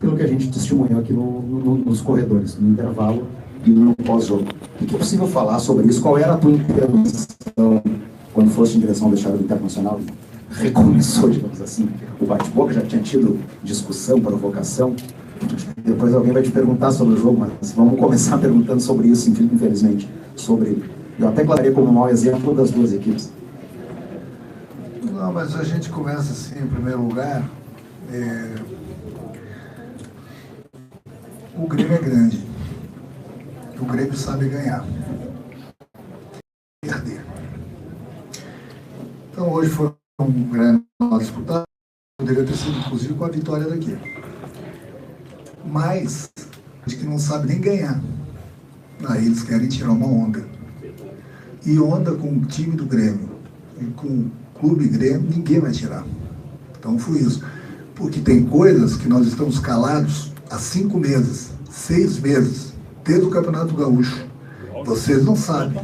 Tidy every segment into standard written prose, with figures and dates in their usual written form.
pelo que a gente testemunhou aqui nos corredores, no intervalo e no pós-jogo. O que é possível falar sobre isso? Qual era a tua intenção quando foste em direção ao vestiário do Internacional? Recomeçou, digamos assim, o bate-boca, já tinha tido discussão, provocação. Depois alguém vai te perguntar sobre o jogo, mas vamos começar perguntando sobre isso, infelizmente. Eu até clareia como mau exemplo das duas equipes. Não, mas a gente começa assim, em primeiro lugar, o Grêmio é grande. O Grêmio sabe ganhar. Perder. Então hoje foi um grande disputado, poderia ter sido inclusive com a vitória daqui. Mas, acho que não sabe nem ganhar. Aí eles querem tirar uma onda. E onda com o time do Grêmio e com o clube Grêmio, ninguém vai tirar. Então foi isso. Porque tem coisas que nós estamos calados há 5 meses, 6 meses, desde o Campeonato Gaúcho. Vocês não sabem.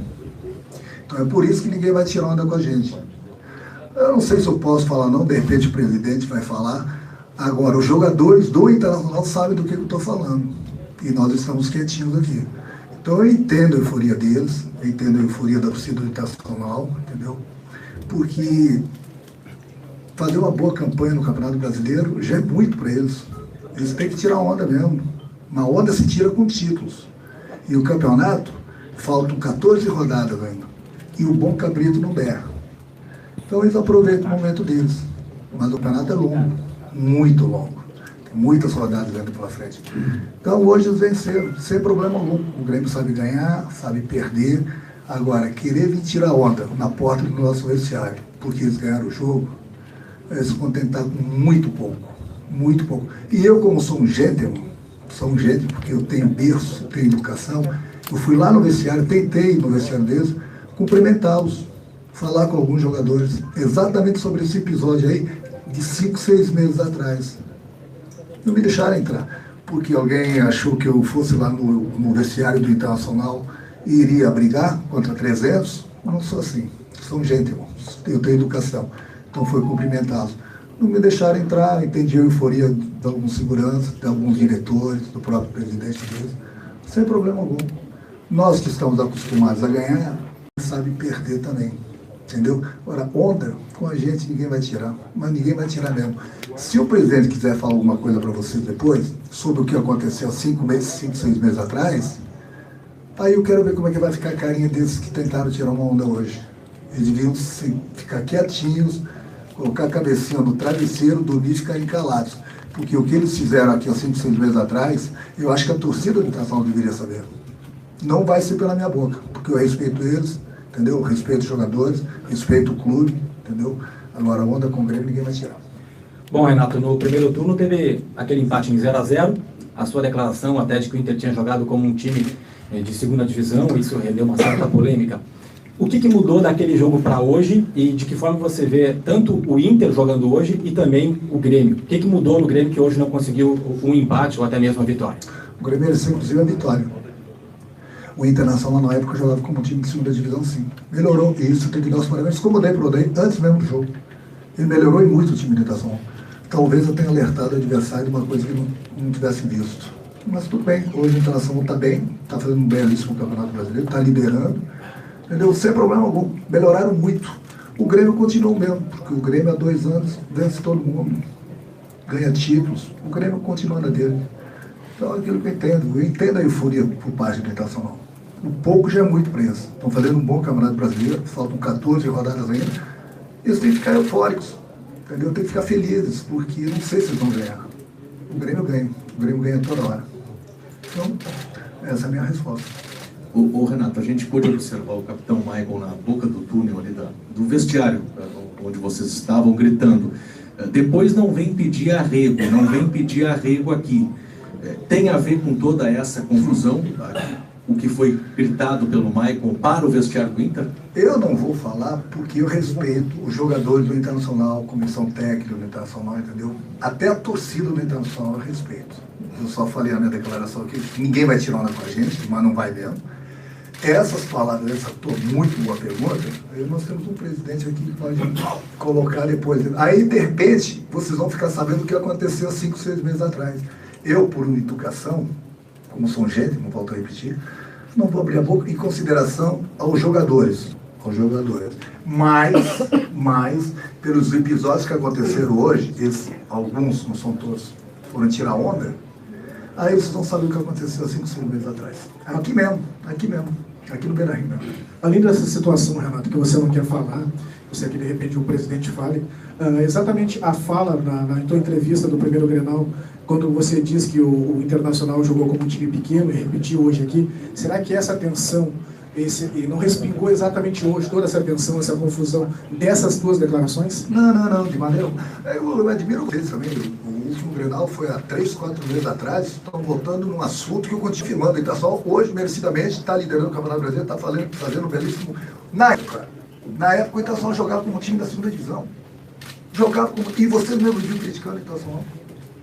Então é por isso que ninguém vai tirar onda com a gente. Eu não sei se eu posso falar não, de repente o presidente vai falar. Agora, os jogadores do Internacional sabem do que eu estou falando. E nós estamos quietinhos aqui. Então eu entendo a euforia deles, eu entendo a euforia da torcida do Internacional, entendeu? Porque fazer uma boa campanha no Campeonato Brasileiro já é muito para eles. Eles têm que tirar onda mesmo. Uma onda se tira com títulos. E o campeonato, faltam 14 rodadas ainda. E o bom cabrito não der. Então eles aproveitam o momento deles. Mas o campeonato é longo, muito longo. Tem muitas rodadas ainda pela frente. Então hoje eles venceram, sem problema algum. O Grêmio sabe ganhar, sabe perder. Agora, querer vir tirar onda na porta do nosso vestiário, porque eles ganharam o jogo, eles se contentar com muito pouco. Muito pouco. E eu, como sou um gentleman porque eu tenho berço, tenho educação, eu fui lá no vestiário, tentei no vestiário deles, cumprimentá-los, falar com alguns jogadores exatamente sobre esse episódio aí de 5, 6 meses atrás. Não me deixaram entrar, porque alguém achou que eu fosse lá no vestiário do Internacional e iria brigar contra 300, mas não sou assim, sou um gentleman, eu tenho educação, então foi cumprimentá-los. Não me deixaram entrar, entendi a euforia de alguns seguranças, de alguns diretores, do próprio presidente deles, sem problema algum. Nós que estamos acostumados a ganhar, sabe perder também, entendeu? Agora, onda com a gente ninguém vai tirar, mas ninguém vai tirar mesmo. Se o presidente quiser falar alguma coisa para vocês depois, sobre o que aconteceu há 5, 6 meses atrás, aí eu quero ver como é que vai ficar a carinha desses que tentaram tirar uma onda hoje. Eles deviam ficar quietinhos, colocar a cabecinha no travesseiro, dormir e ficar encalados. Porque o que eles fizeram aqui há 5, 6 meses atrás, eu acho que a torcida do Internacional deveria saber. Não vai ser pela minha boca, porque eu respeito eles, entendeu? Eu respeito os jogadores, respeito o clube, entendeu? Agora a onda com o Grêmio ninguém vai tirar. Bom, Renato, no primeiro turno teve aquele empate em 0-0, a sua declaração até de que o Inter tinha jogado como um time de segunda divisão, isso rendeu uma certa polêmica. O que mudou daquele jogo para hoje e de que forma você vê tanto o Inter jogando hoje e também o Grêmio? O que mudou no Grêmio que hoje não conseguiu um empate ou até mesmo a vitória? O Grêmio mereceu inclusive a vitória. O Internacional na época jogava como time de segunda divisão, sim. Melhorou, e isso tem que dar os parabéns, como eu dei para o Odair antes mesmo do jogo. Ele melhorou e muito o time do Internacional. Talvez eu tenha alertado o adversário de uma coisa que não tivesse visto. Mas tudo bem, hoje o Internacional está bem, está fazendo um belíssimo Campeonato Brasileiro, está liderando. Entendeu? Sem problema algum. Melhoraram muito. O Grêmio continua o mesmo, porque o Grêmio há 2 anos vence todo mundo, ganha títulos. O Grêmio continua na dele. Então é aquilo que eu entendo a euforia por parte do Internacional. O pouco já é muito para eles. Estão fazendo um bom Campeonato Brasileiro, faltam 14 rodadas ainda. Eles têm que ficar eufóricos, entendeu? Tem que ficar felizes, porque não sei se eles vão ganhar. O Grêmio ganha toda hora. Então, essa é a minha resposta. Ô Renato, a gente pôde observar o capitão Michael na boca do túnel ali do vestiário, onde vocês estavam gritando. Depois não vem pedir arrego aqui. Tem a ver com toda essa confusão, o que foi gritado pelo Michael para o vestiário do Inter? Eu não vou falar porque eu respeito os jogadores do Internacional, comissão técnica do Internacional, entendeu? Até a torcida do Internacional eu respeito. Eu só falei na minha declaração aqui que ninguém vai tirar onda com a gente, mas não vai mesmo. Essas palavras, essa muito boa pergunta, aí nós temos um presidente aqui que pode colocar depois. Aí, de repente, vocês vão ficar sabendo o que aconteceu há 5, 6 meses atrás. Eu, por educação, como sou gente, não volto a repetir, não vou abrir a boca em consideração aos jogadores. Mas pelos episódios que aconteceram hoje, alguns, não são todos, foram tirar onda, aí vocês não sabem o que aconteceu 5, 6 meses atrás. Aqui no Beira-Rio mesmo. Além dessa situação, Renato, que você não quer falar, você que de repente o presidente fale, exatamente a fala na tua entrevista do primeiro Grenal, quando você diz que o Internacional jogou como um time pequeno, e repetiu hoje aqui, será que essa tensão, e não respingou exatamente hoje toda essa tensão, essa confusão dessas duas declarações? Não, de maneira... Eu admiro vocês também. O último Grenal foi há 3, 4 meses atrás, estão voltando num assunto que eu continuo firmando. O Internacional hoje, merecidamente, está liderando o Campeonato Brasileiro, está fazendo um belíssimo... Na época, o Internacional jogava como time da segunda divisão. E vocês mesmo viram criticando o Internacional.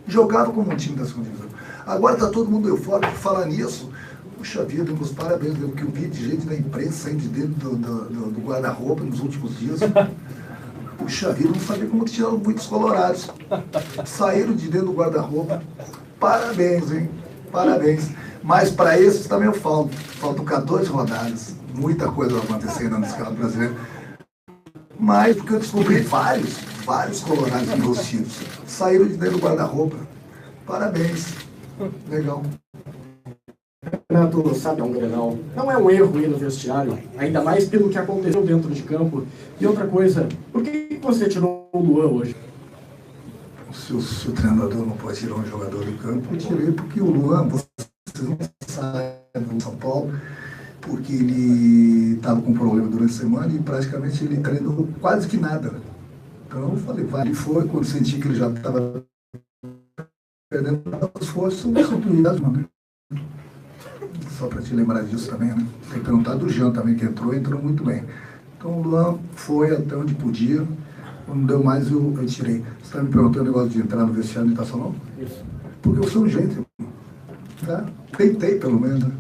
Jogava como um time da segunda divisão. Agora está todo mundo eufórico por falar nisso. Puxa vida, meus parabéns, o que eu vi de gente na imprensa saindo de dentro do guarda-roupa nos últimos dias. Puxa vida, não sabia como que tiraram muitos colorados. Saíram de dentro do guarda-roupa. Parabéns, hein? Parabéns. Mas para esses também eu falo. Faltam 14 rodadas. Muita coisa vai acontecer na escala brasileira. Mas porque eu descobri vários colorados enrostidos. Saíram de dentro do guarda-roupa. Parabéns. Legal. Renato, sabe, é um Grenal. Não é um erro ir no vestiário, ainda mais pelo que aconteceu dentro de campo. E outra coisa, por que você tirou o Luan hoje? Se o treinador não pode tirar um jogador do campo, eu tirei porque o Luan, vocês não sabem, no São Paulo, porque ele estava com problema durante a semana e praticamente ele treinou quase que nada. Então eu falei, ele foi, quando senti que ele já estava perdendo as forças, eu substituí as mãos. Só para te lembrar disso também, né? Tem que perguntar do Jean também, que entrou muito bem. Então o Luan foi até onde podia, quando não deu mais eu tirei. Você está me perguntando o negócio de entrar no vestiário de Internacional? Isso. Porque eu sou gente, tá? Tentei pelo menos, né?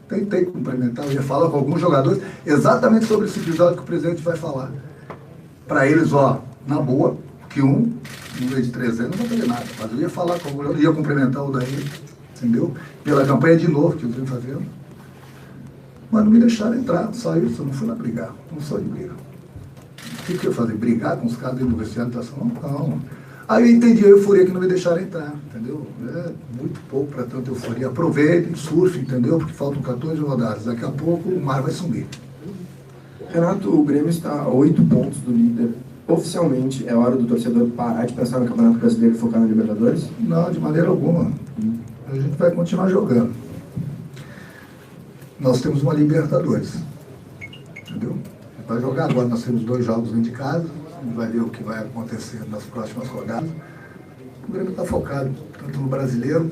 Tentei cumprimentar, eu ia falar com alguns jogadores exatamente sobre esse episódio que o presidente vai falar. Para eles, na boa, que no meio de 3 anos não vai fazer nada, mas eu ia falar com algum jogador, ia cumprimentar o daí, entendeu? Pela campanha de novo que eu venho fazendo. Mas não me deixaram entrar, só isso, eu não fui lá brigar, não sou de briga. O que eu ia fazer? Brigar com os caras dentro do vestiário de Internacional? Não. Aí eu entendi a euforia que não me deixaram entrar, entendeu? É muito pouco para tanta euforia. Aproveitem, surfem, entendeu? Porque faltam 14 rodadas. Daqui a pouco o mar vai sumir. Renato, o Grêmio está a 8 pontos do líder. Oficialmente, é hora do torcedor parar de pensar no Campeonato Brasileiro e focar na Libertadores? Não, de maneira alguma. A gente vai continuar jogando. Nós temos uma Libertadores, entendeu? Vai jogar agora, nós temos 2 jogos dentro de casa, a gente vai ver o que vai acontecer nas próximas rodadas. O Grêmio está focado tanto no Brasileiro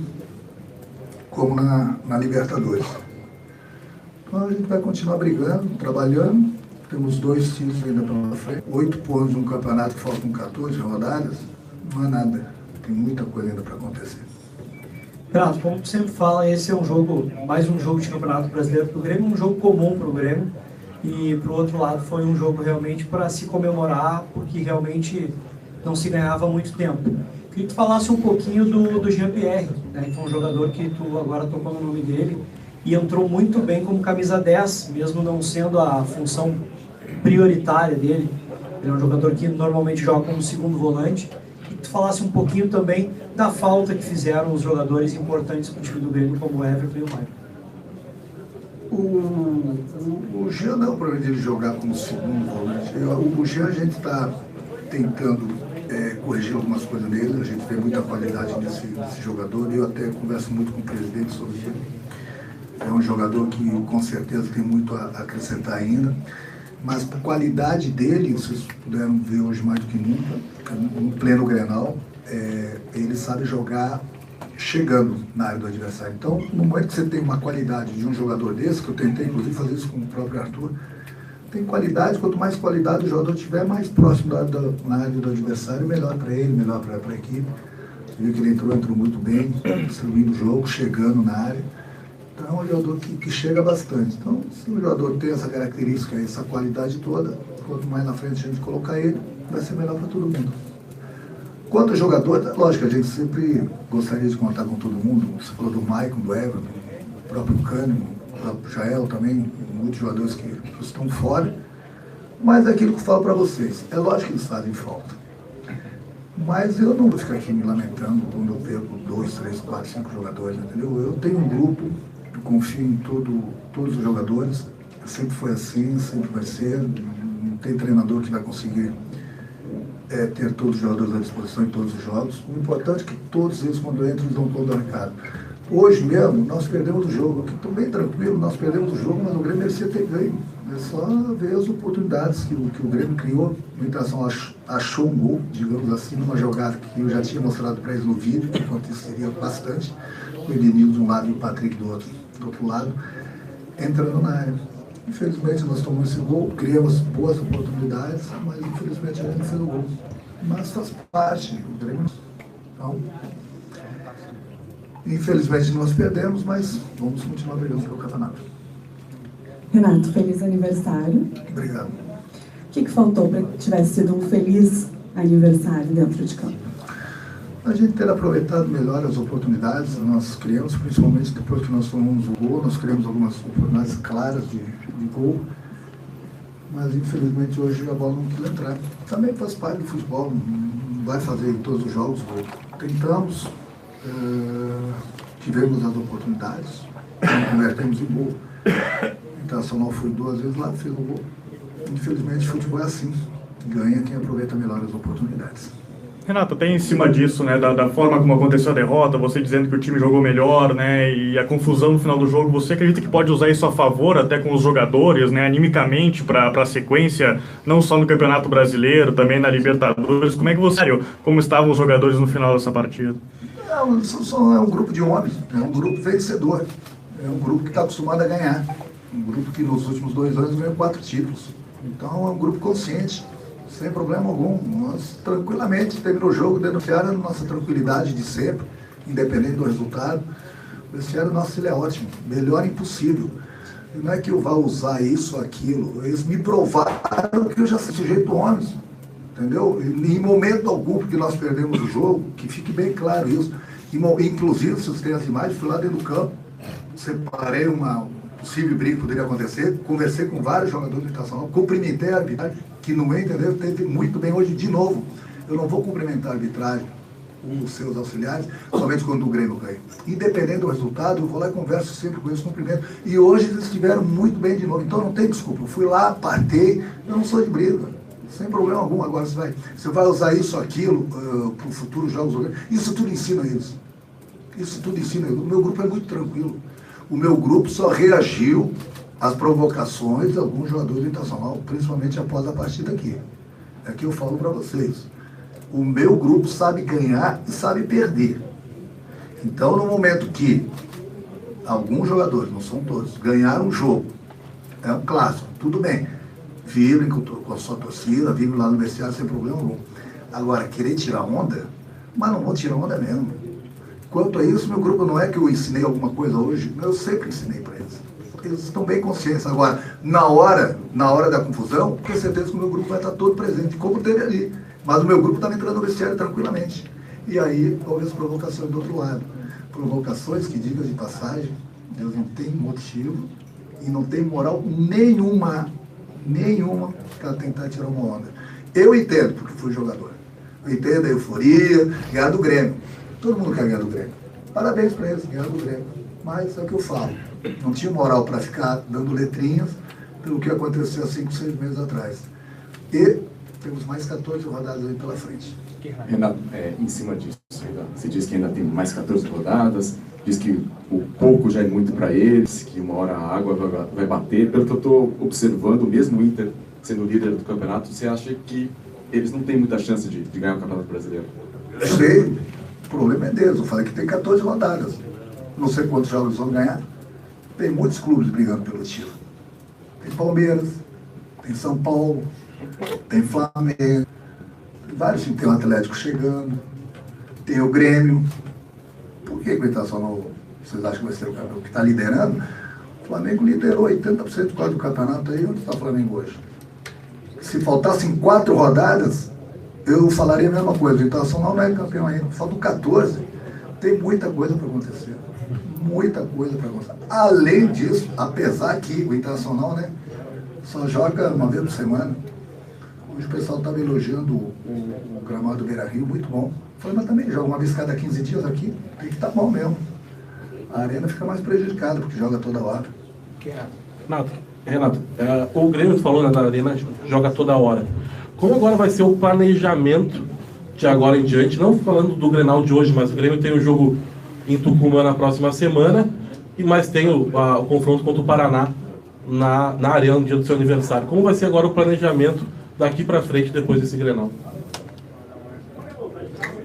como na Libertadores. Então a gente vai continuar brigando, trabalhando. Temos 2 títulos ainda pela frente, 8 pontos num campeonato que faltam 14 rodadas, não é nada. Tem muita coisa ainda para acontecer. Renato, como tu sempre fala, esse é mais um jogo de Campeonato Brasileiro para o Grêmio, um jogo comum para o Grêmio. E, por outro lado, foi um jogo realmente para se comemorar, porque realmente não se ganhava há muito tempo. Queria que tu falasse um pouquinho do Jean-Pierre, né, que foi um jogador que tu agora tocou no nome dele, e entrou muito bem como camisa 10, mesmo não sendo a função prioritária dele. Ele é um jogador que normalmente joga como segundo volante. E que tu falasse um pouquinho também da falta que fizeram os jogadores importantes para o time do Grêmio, como o Everton e o Maicon. O Jean não é o problema de ele jogar como segundo volante. O Jean a gente está tentando corrigir algumas coisas nele, a gente vê muita qualidade nesse jogador, e eu até converso muito com o presidente sobre ele. É um jogador que com certeza tem muito a acrescentar ainda, mas por qualidade dele, vocês puderam ver hoje mais do que nunca, no pleno Grenal, ele sabe jogar chegando na área do adversário. Então, no momento que você tem uma qualidade de um jogador desse, que eu tentei inclusive fazer isso com o próprio Arthur, tem qualidade, quanto mais qualidade o jogador tiver, mais próximo na área do adversário, melhor para ele, melhor para a equipe. Você viu que ele entrou muito bem, distribuindo o jogo, chegando na área. Então é um jogador que chega bastante. Então, se o jogador tem essa característica, essa qualidade toda, quanto mais na frente a gente colocar ele, vai ser melhor para todo mundo. Quanto a jogador, lógico, a gente sempre gostaria de contar com todo mundo. Você falou do Maicon, do Everton, o próprio Cânimo, o próprio Jael também, muitos jogadores que estão fora. Mas é aquilo que eu falo para vocês, é lógico que eles fazem falta. Mas eu não vou ficar aqui me lamentando quando eu perco 2, 3, 4, 5 jogadores, entendeu? Eu tenho um grupo, eu confio em todos os jogadores, sempre foi assim, sempre vai ser. Não tem treinador que vai conseguir ter todos os jogadores à disposição em todos os jogos. O importante é que todos eles, quando entram, eles dão todo o recado. Hoje mesmo, nós perdemos o jogo. Aqui estou bem tranquilo, nós perdemos o jogo, mas o Grêmio merecia ter ganho. É só ver as oportunidades que o Grêmio criou. O Internacional achou um gol, digamos assim, numa jogada que eu já tinha mostrado para eles no vídeo, que aconteceria bastante. O Edenilson de um lado e o Patrick do outro lado, entrando na área. Infelizmente nós tomamos esse gol, criamos boas oportunidades, mas infelizmente a gente não fez o gol. Mas faz parte do Grêmio. Então, infelizmente nós perdemos, mas vamos continuar brigando pelo campeonato. Renato, feliz aniversário. Obrigado. O que faltou para que tivesse sido um feliz aniversário dentro de campo? A gente ter aproveitado melhor as oportunidades, nós criamos, principalmente depois que nós tomamos o gol, nós criamos algumas oportunidades claras de gol, mas infelizmente hoje a bola não quis entrar. Também faz parte do futebol, não vai fazer em todos os jogos gol. Tentamos, tivemos as oportunidades, convertemos em gol. O Internacional foi 2 vezes lá, fez um gol. Infelizmente o futebol é assim, ganha quem aproveita melhor as oportunidades. Renato, até em cima disso, né, da forma como aconteceu a derrota, você dizendo que o time jogou melhor, né, e a confusão no final do jogo, você acredita que pode usar isso a favor até com os jogadores, né, animicamente para a sequência, não só no Campeonato Brasileiro, também na Libertadores? Como é que você, como estavam os jogadores no final dessa partida? É um grupo de homens, é um grupo vencedor, é um grupo que está acostumado a ganhar, um grupo que nos últimos 2 anos ganhou 4 títulos, então é um grupo consciente. Sem problema algum, nós tranquilamente terminou o jogo, denunciaram a nossa tranquilidade de sempre, independente do resultado. O vestiário nosso ele é ótimo, melhor impossível. E não é que eu vá usar isso ou aquilo, eles me provaram que eu já sou sujeito homens, entendeu? E, em momento algum, porque nós perdemos o jogo, que fique bem claro isso. Inclusive, se vocês têm as imagens, fui lá dentro do campo, separei uma possível briga que poderia acontecer, conversei com vários jogadores do Internacional, cumprimentei a arbitragem, que no meu entender teve muito bem hoje de novo. Eu não vou cumprimentar a arbitragem, os seus auxiliares, somente quando o Grêmio ganha. Independente do resultado, eu vou lá e converso sempre com eles, cumprimento. E hoje eles estiveram muito bem de novo, então não tem desculpa. Eu fui lá, partei, eu não sou de briga, sem problema algum. Agora você vai usar isso ou aquilo para o futuro jogos, isso tudo ensina eles. Isso tudo ensina eles. O meu grupo é muito tranquilo. O meu grupo só reagiu às provocações de alguns jogadores do Internacional, principalmente após a partida aqui. É que eu falo para vocês. O meu grupo sabe ganhar e sabe perder. Então, no momento que alguns jogadores, não são todos, ganharam um jogo, é um clássico, tudo bem. Vibrem com a sua torcida, vibrem lá no vestiário sem problema algum. Agora, querer tirar onda, mas não vou tirar onda mesmo. Quanto a isso, meu grupo não é que eu ensinei alguma coisa hoje, eu sempre ensinei para eles. Eles estão bem conscientes. Agora, na hora da confusão, tenho certeza que o meu grupo vai estar todo presente, como teve ali. Mas o meu grupo estava entrando no vestiário tranquilamente. E aí, houve as provocações do outro lado. Provocações que, diga de passagem, Deus não tem motivo e não tem moral nenhuma para tentar tirar uma onda. Eu entendo, porque fui jogador. Eu entendo a euforia, ganhar do Grêmio. Todo mundo quer ganhar do Grêmio. Parabéns para eles, ganhar do Grêmio. Mas é o que eu falo. Não tinha moral para ficar dando letrinhas pelo que aconteceu há 5, 6 meses atrás. E temos mais 14 rodadas aí pela frente. Renato, em cima disso, você diz que ainda tem mais 14 rodadas, diz que o pouco já é muito para eles, que uma hora a água vai bater. Pelo que eu estou observando, mesmo o Inter sendo líder do campeonato, você acha que eles não têm muita chance de ganhar o Campeonato Brasileiro? Eu sei, o problema é deles. Eu falei que tem 14 rodadas. Não sei quantos jogos vão ganhar. Tem muitos clubes brigando pelo título. Tem Palmeiras, tem São Paulo, tem Flamengo, tem vários times. Tem o Atlético chegando, tem o Grêmio. Por que o Internacional, vocês acham que vai ser o campeão que está liderando? O Flamengo liderou 80% do campeonato aí. Onde está o Flamengo hoje? Se faltassem 4 rodadas, eu falaria a mesma coisa. O Internacional não é campeão ainda. Faltam 14. Tem muita coisa para acontecer. Muita coisa para acontecer. Além disso, apesar que o Internacional, né, só joga uma vez por semana. Hoje o pessoal estava elogiando o gramado do Beira-Rio, muito bom. Falei, mas também joga uma vez cada 15 dias aqui, tem que estar bom mesmo. A arena fica mais prejudicada, porque joga toda hora. Renato, o Grêmio falou na arena, joga toda hora. Como agora vai ser o planejamento de agora em diante, não falando do Grenal de hoje, mas o Grêmio tem o jogo em Tucumã na próxima semana, e mais tem o confronto contra o Paraná na arena no dia do seu aniversário. Como vai ser agora o planejamento daqui para frente, depois desse Grenal?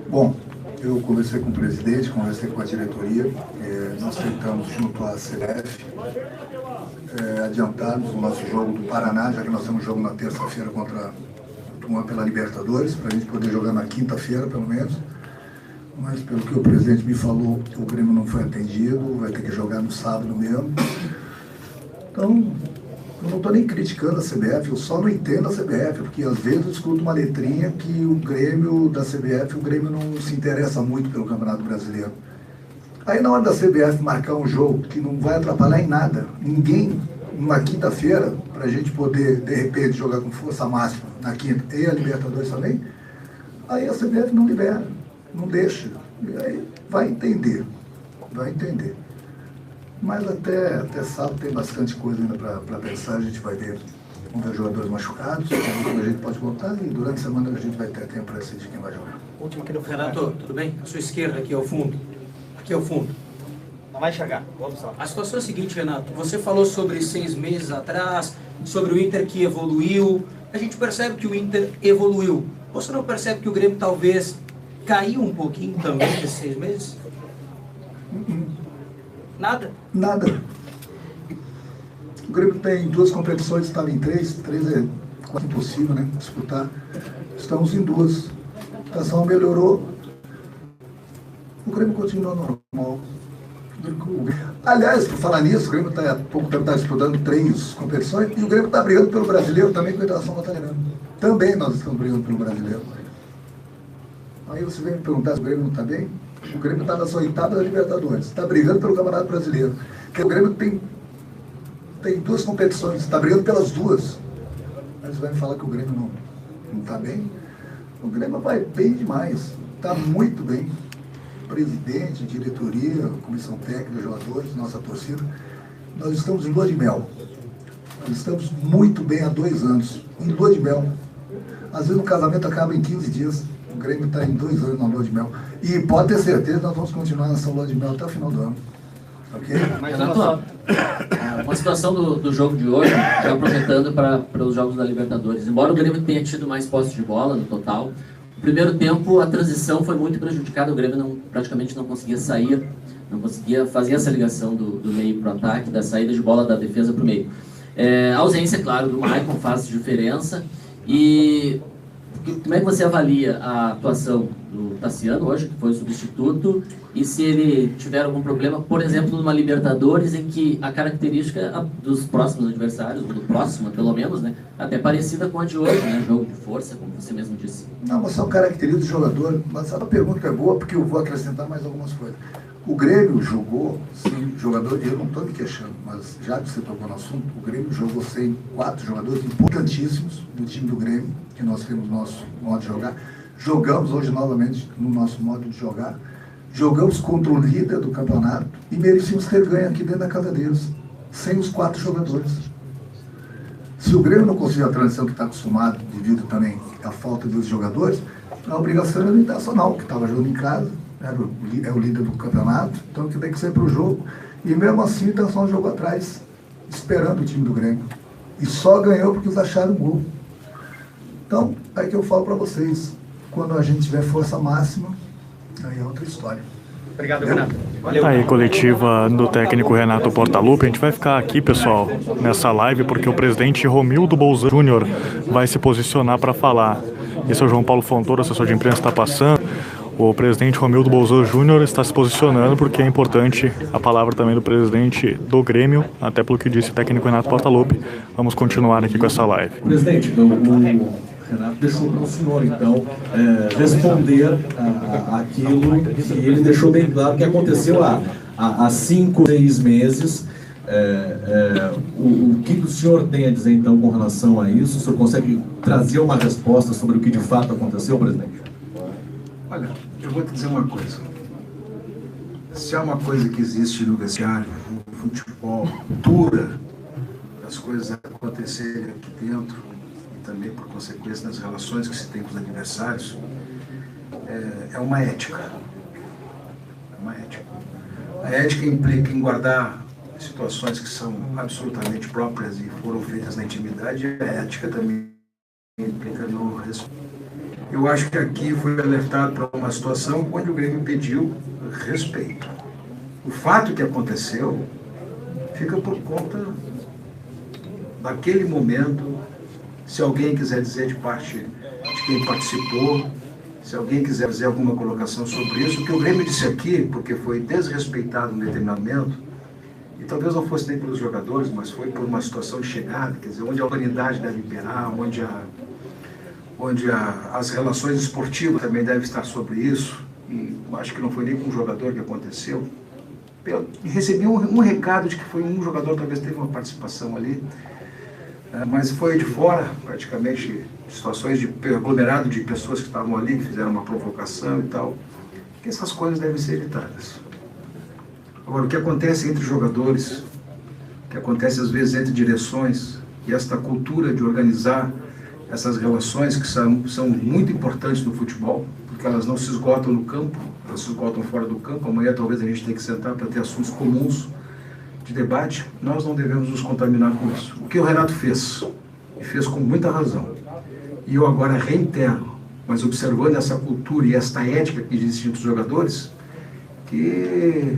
Bom, eu conversei com o presidente, conversei com a diretoria, nós tentamos junto à CBF adiantarmos o nosso jogo do Paraná, já que nós temos jogo na terça-feira contra o Tucumã pela Libertadores, para a gente poder jogar na quinta-feira, pelo menos. Mas pelo que o presidente me falou, o Grêmio não foi atendido, vai ter que jogar no sábado mesmo. Então, eu não estou nem criticando a CBF, eu só não entendo a CBF, porque às vezes eu escuto uma letrinha que o Grêmio da CBF, o Grêmio não se interessa muito pelo Campeonato Brasileiro. Aí na hora da CBF marcar um jogo que não vai atrapalhar em nada, ninguém, numa quinta-feira, para a gente poder, de repente, jogar com força máxima na quinta e a Libertadores também, aí a CBF não libera, não deixa. E aí vai entender. Mas até sábado tem bastante coisa ainda para pensar, a gente vai ver. Vamos ver jogadores machucados, a gente pode voltar e durante a semana a gente vai ter tempo para decidir quem vai jogar. Último aqui no Renato, tudo bem? À sua esquerda, aqui ao fundo. Aqui ao fundo. Não vai chegar, vamos lá. A situação é a seguinte, Renato. Você falou sobre 6 meses atrás, sobre o Inter que evoluiu. A gente percebe que o Inter evoluiu. Você não percebe que o Grêmio talvez caiu um pouquinho também nesses 6 meses? Nada? Nada. O Grêmio tem 2 competições, estava em 3 é quase impossível, né, disputar. Estamos em 2. A situação melhorou. O Grêmio continua normal. Aliás, por falar nisso, o Grêmio está há pouco tempo disputando 3 competições e o Grêmio está brigando pelo brasileiro também com a Internacional Italiana. Também nós estamos brigando pelo brasileiro. Aí você vem me perguntar se o Grêmio não está bem? O Grêmio está nas 8ª da Libertadores, está brigando pelo Campeonato Brasileiro. Porque o Grêmio tem 2 competições, está brigando pelas 2. Mas você vai me falar que o Grêmio não está bem? O Grêmio vai bem demais, está muito bem. Presidente, diretoria, comissão técnica, jogadores, nossa torcida, nós estamos em lua de mel. Nós estamos muito bem há 2 anos, em lua de mel. Às vezes o casamento acaba em 15 dias, o Grêmio está em 2 anos na lua de mel. E pode ter certeza que nós vamos continuar nessa lua de mel até o final do ano. Ok? Renato, uma situação do jogo de hoje, já aproveitando para os jogos da Libertadores. Embora o Grêmio tenha tido mais posse de bola no total, no primeiro tempo a transição foi muito prejudicada, o Grêmio praticamente não conseguia sair, não conseguia fazer essa ligação do meio para o ataque, da saída de bola da defesa para o meio. A ausência, claro, do Maicon faz diferença. E como é que você avalia a atuação do Tassiano hoje, que foi o substituto, e se ele tiver algum problema, por exemplo, numa Libertadores, em que a característica dos próximos adversários, ou do próximo, pelo menos, né, até parecida com a de hoje, né, jogo de força, como você mesmo disse. Não, mas são características do jogador, mas a pergunta é boa, porque eu vou acrescentar mais algumas coisas. O Grêmio jogou sem jogador, eu não estou me queixando, mas já que você tocou no assunto, o Grêmio jogou sem 4 jogadores importantíssimos do time do Grêmio, que nós temos no nosso modo de jogar. Jogamos hoje novamente no nosso modo de jogar. Jogamos contra o líder do campeonato e merecíamos ter ganho aqui dentro da casa deles, sem os 4 jogadores. Se o Grêmio não conseguir a transição que está acostumado, devido também à falta dos jogadores, a obrigação era do Internacional, que estava jogando em casa, é o líder do campeonato, então que tem que ser para o jogo. E mesmo assim o Internacional jogou atrás, esperando o time do Grêmio. E só ganhou porque eles acharam gol. Então, aí que eu falo para vocês, quando a gente tiver força máxima, aí é outra história. Obrigado, Renato. Valeu. Aí, coletiva do técnico Renato Portaluppi. A gente vai ficar aqui, pessoal, nessa live, porque o presidente Romildo Bolzan Júnior vai se posicionar para falar. Esse é o João Paulo Fontoura, assessor de imprensa, está passando. O presidente Romildo Bolzan Júnior está se posicionando porque é importante a palavra também do presidente do Grêmio, até pelo que disse o técnico Renato Portaluppi. Vamos continuar aqui com essa live. Presidente, o Renato deixou para o senhor, então, responder aquilo que ele deixou bem claro que aconteceu há 5, 6 meses. O que o senhor tem a dizer, então, com relação a isso? O senhor consegue trazer uma resposta sobre o que de fato aconteceu, presidente? Olha, eu vou te dizer uma coisa. Se há uma coisa que existe no vestiário, no futebol, cultura, as coisas acontecerem aqui dentro, e também por consequência das relações que se tem com os adversários, é uma ética. É uma ética. A ética implica em guardar situações que são absolutamente próprias e foram feitas na intimidade, e a ética também implica no respeito. Eu acho que aqui foi alertado para uma situação onde o Grêmio pediu respeito. O fato que aconteceu fica por conta daquele momento. Se alguém quiser dizer de parte de quem participou, se alguém quiser fazer alguma colocação sobre isso, o que o Grêmio disse aqui, porque foi desrespeitado em determinado momento, e talvez não fosse nem pelos jogadores, mas foi por uma situação de chegada, quer dizer, onde a autoridade deve imperar, onde as relações esportivas também devem estar sobre isso, e acho que não foi nem com um jogador que aconteceu. Recebi um recado de que foi um jogador, talvez teve uma participação ali, mas foi de fora, praticamente, situações de aglomerado de pessoas que estavam ali, que fizeram uma provocação e tal, que essas coisas devem ser evitadas. Agora, o que acontece entre jogadores, o que acontece às vezes entre direções, e esta cultura de organizar essas relações que são muito importantes no futebol, porque elas não se esgotam no campo, elas se esgotam fora do campo. Amanhã talvez a gente tenha que sentar para ter assuntos comuns de debate. Nós não devemos nos contaminar com isso. O que o Renato fez, e fez com muita razão, e eu agora reitero, mas observando essa cultura e esta ética que existe entre os jogadores, que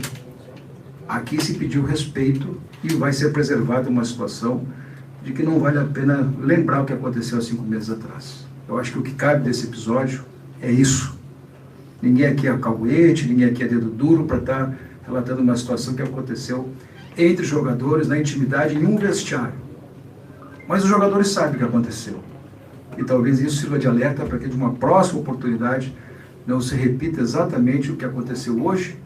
aqui se pediu respeito e vai ser preservada uma situação de que não vale a pena lembrar o que aconteceu há 5 meses atrás. Eu acho que o que cabe desse episódio é isso. Ninguém aqui é caguete, ninguém aqui é dedo duro para estar relatando uma situação que aconteceu entre jogadores, na intimidade, em um vestiário. Mas os jogadores sabem o que aconteceu. E talvez isso sirva de alerta para que, de uma próxima oportunidade, não se repita exatamente o que aconteceu hoje,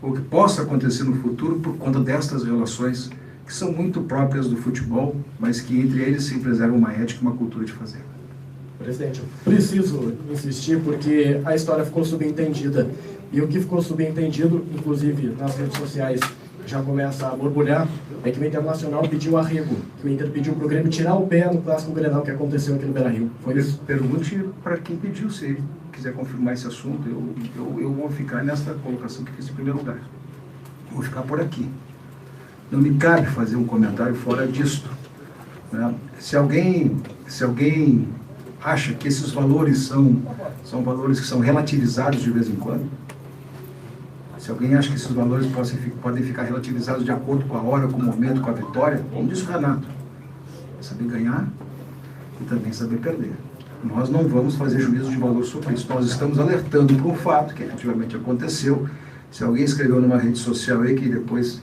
ou que possa acontecer no futuro por conta destas relações que são muito próprias do futebol, mas que entre eles se preserva uma ética e uma cultura de fazer. Presidente, eu preciso insistir porque a história ficou subentendida. E o que ficou subentendido, inclusive nas redes sociais, já começa a borbulhar, é que o Internacional pediu arrego, que o Inter pediu para o Grêmio tirar o pé no clássico Grenal que aconteceu aqui no Beira-Rio. Foi isso? Pergunte para quem pediu, se ele quiser confirmar esse assunto, eu vou ficar nessa colocação que fiz em primeiro lugar. Vou ficar por aqui. Não me cabe fazer um comentário fora disto. Né? Se alguém acha que esses valores são valores que são relativizados de vez em quando, se alguém acha que esses valores podem ficar relativizados de acordo com a hora, com o momento, com a vitória, como disse o Renato, saber ganhar e também saber perder. Nós não vamos fazer juízo de valor sobre isso. Nós estamos alertando para um fato que efetivamente aconteceu. Se alguém escreveu numa rede social aí que depois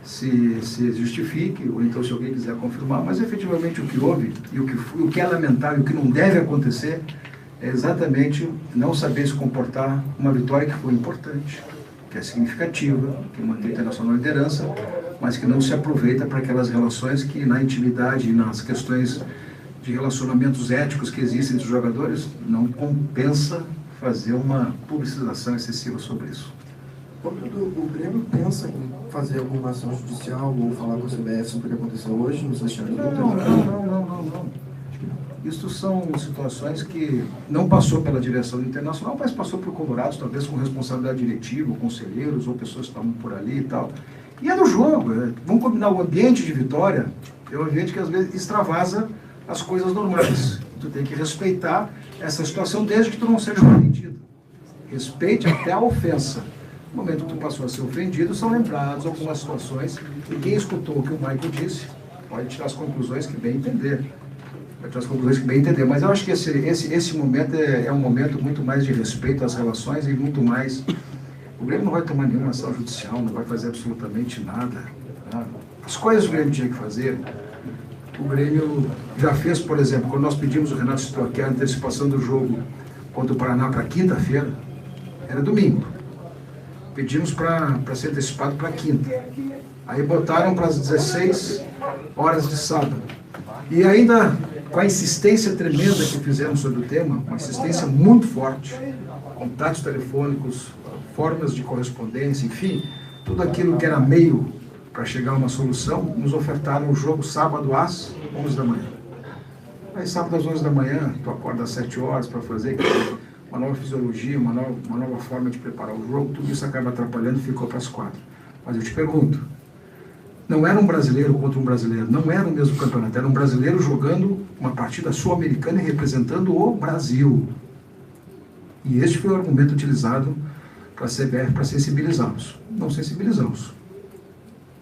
se justifique, ou então se alguém quiser confirmar, mas efetivamente o que houve e o que é lamentável, o que não deve acontecer, é exatamente não saber se comportar uma vitória que foi importante, que é significativa, que mantém a Internacional na liderança, mas que não se aproveita para aquelas relações que na intimidade e nas questões de relacionamentos éticos que existem entre os jogadores, não compensa fazer uma publicização excessiva sobre isso. O Grêmio pensa em fazer alguma ação judicial ou falar com a CBF sobre o que aconteceu hoje nos vestiários? Não. Isso são situações que não passou pela direção do Internacional, mas passou por Colorados, talvez com responsabilidade diretiva, ou conselheiros, ou pessoas que estavam por ali e tal. E é do jogo. Vamos combinar o ambiente de vitória, é um ambiente que às vezes extravasa as coisas normais. Tu tem que respeitar essa situação desde que tu não seja ofendido. Respeite até a ofensa. No momento que tu passou a ser ofendido, são lembrados algumas situações, e quem escutou o que o Michael disse pode tirar as conclusões que bem entender. Mas eu acho que esse momento é um momento muito mais de respeito às relações e muito mais... O Grêmio não vai tomar nenhuma ação judicial, não vai fazer absolutamente nada. Tá? As coisas que o Grêmio tinha que fazer, O Grêmio já fez, por exemplo, quando nós pedimos, o Renato citou aqui, a antecipação do jogo contra o Paraná para quinta-feira, era domingo. Pedimos para ser antecipado para quinta. Aí botaram para as 16 horas de sábado. E ainda, com a insistência tremenda que fizemos sobre o tema, uma insistência muito forte, contatos telefônicos, formas de correspondência, enfim, tudo aquilo que era meio para chegar a uma solução, nos ofertaram o jogo sábado às 11 da manhã. Aí sábado às 11 da manhã, tu acorda às 7 horas para fazer uma nova fisiologia, uma nova forma de preparar o jogo, tudo isso acaba atrapalhando e ficou para as 4. Mas eu te pergunto, não era um brasileiro contra um brasileiro, não era o mesmo campeonato, era um brasileiro jogando uma partida sul-americana e representando o Brasil. E este foi o argumento utilizado para a CBF para sensibilizá-los. Não sensibilizamos.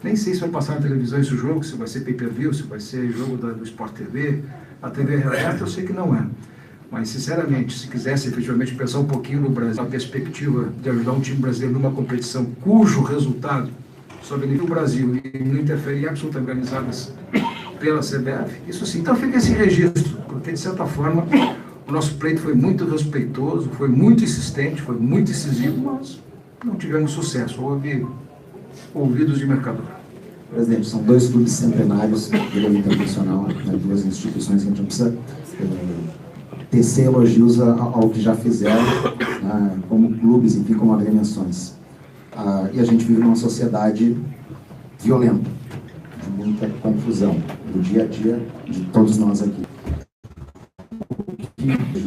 Nem sei se vai passar na televisão esse jogo, se vai ser pay-per-view, se vai ser jogo do Sport TV, a TV aberta, eu sei que não é. Mas, sinceramente, se quisesse efetivamente pensar um pouquinho no Brasil, a perspectiva de ajudar um time brasileiro numa competição cujo resultado só beneficia o Brasil e não interfere em absolutamente organizadas pela CBF, isso sim. Então fica esse registro, porque, de certa forma, o nosso pleito foi muito respeitoso, foi muito insistente, foi muito incisivo, mas não tivemos sucesso. Houve ouvidos de mercador. Presidente, são 2 clubes centenários do Grêmio Internacional, né, 2 instituições que a gente não precisa tecer elogios ao que já fizeram, como clubes, enfim, como agremiações. E a gente vive numa sociedade violenta, de muita confusão, do dia a dia de todos nós aqui.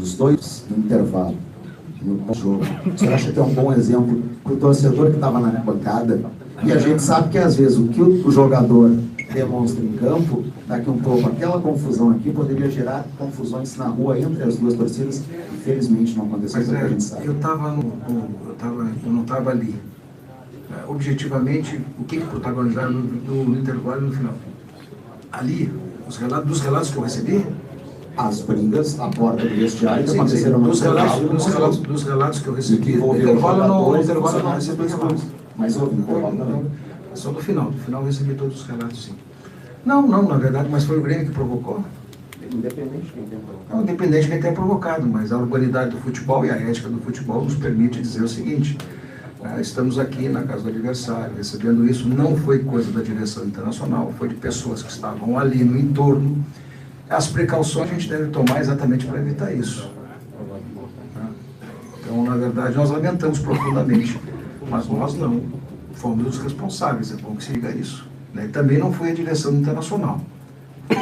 Os 2 no intervalo, no jogo, o senhor acha que é um bom exemplo para o torcedor que estava na bancada? E a gente sabe que, às vezes, o que o jogador demonstra em campo, daqui um pouco, aquela confusão aqui poderia gerar confusões na rua entre as 2 torcidas. Infelizmente não aconteceu, mas a gente sabe. Eu não estava ali. Objetivamente, o que protagonizaram no intervalo e no final? Ali, dos relatos que eu recebi, as brigas à porta do vestiário sim, aconteceram no dos relatos que eu recebi. O intervalo não recebi relatos. Mas houve intervalo. Só no final eu recebi todos os relatos, sim. Não, na verdade, mas foi o Grêmio que provocou. Independente de quem tenha provocado. Não, independente de quem tenha provocado, mas a urbanidade do futebol e a ética do futebol nos permite dizer o seguinte: estamos aqui na casa do adversário, recebendo isso, não foi coisa da direção internacional, foi de pessoas que estavam ali no entorno. As precauções a gente deve tomar exatamente para evitar isso. Então, na verdade, nós lamentamos profundamente, mas nós não fomos os responsáveis, é bom que se diga isso. Também não foi a direção internacional.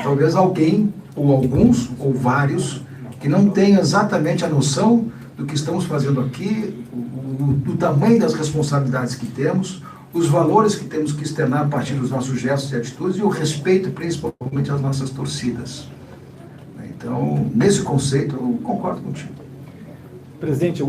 Talvez alguém, ou alguns, ou vários, que não tenham exatamente a noção do que estamos fazendo aqui, do tamanho das responsabilidades que temos, os valores que temos que externar a partir dos nossos gestos e atitudes e o respeito, principalmente, às nossas torcidas. Então, nesse conceito, eu concordo contigo. Presidente,